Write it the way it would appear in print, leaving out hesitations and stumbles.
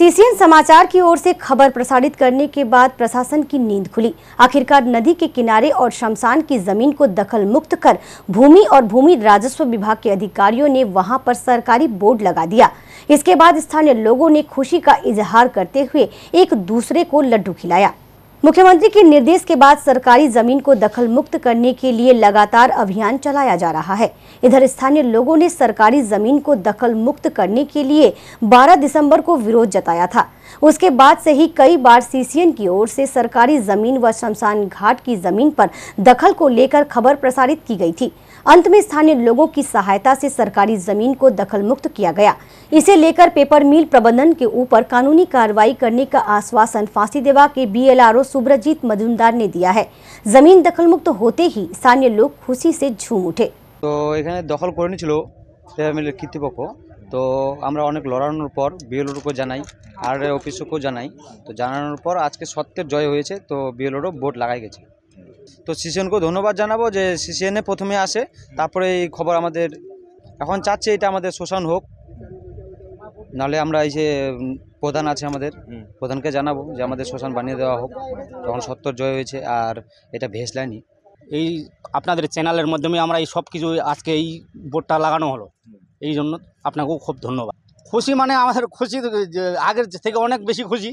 CCN समाचार की ओर से खबर प्रसारित करने के बाद प्रशासन की नींद खुली। आखिरकार नदी के किनारे और शमशान की जमीन को दखल मुक्त कर भूमि और भूमि राजस्व विभाग के अधिकारियों ने वहां पर सरकारी बोर्ड लगा दिया। इसके बाद स्थानीय लोगों ने खुशी का इजहार करते हुए एक दूसरे को लड्डू खिलाया। मुख्यमंत्री के निर्देश के बाद सरकारी जमीन को दखल मुक्त करने के लिए लगातार अभियान चलाया जा रहा है। इधर स्थानीय लोगों ने सरकारी जमीन को दखल मुक्त करने के लिए 12 दिसंबर को विरोध जताया था। उसके बाद से ही कई बार सीसीएन की ओर से सरकारी जमीन व शमशान घाट की जमीन पर दखल को लेकर खबर प्रसारित की गई थी। अंत में स्थानीय लोगों की सहायता से सरकारी जमीन को दखल मुक्त किया गया। इसे लेकर पेपर मिल प्रबंधन के ऊपर कानूनी कार्रवाई करने का आश्वासन फांसीदेवा के बीएलआरओ सुब्रजीत मजूमदार ने दिया है। जमीन दखल मुक्त होते ही स्थानीय लोग खुशी से झूम उठे। तो এখানে দখল করে নিয়েছিল মিলের কর্তৃপক্ষ। তো আমরা অনেক লড়ানোর পর বিএলওর को জানাই আর অফিসকেও জানাই। তো জানানোর পর আজকে সত্যের জয় হয়েছে। তো বিএলওরও বোর্ড লাগাই গেছে। তো সিসিএনকে ধন্যবাদ জানাবো যে সিসিএনে প্রথমে আসে, তারপরে এই খবর আমাদের এখন চাচ্ছে এটা আমাদের শোষণ হোক, নাহলে আমরা এই যে প্রধান আছে আমাদের প্রধানকে জানাবো যে আমাদের শ্মশান বানিয়ে দেওয়া হোক। তখন সত্যর জয় হয়েছে আর এটা ভেসলাইনি। এই আপনাদের চ্যানেলের মাধ্যমে আমরা এই সব কিছু আজকে এই বোর্ডটা লাগানো হলো, এই জন্য আপনাকেও খুব ধন্যবাদ। খুশি মানে আমাদের খুশি আগের থেকে অনেক বেশি খুশি।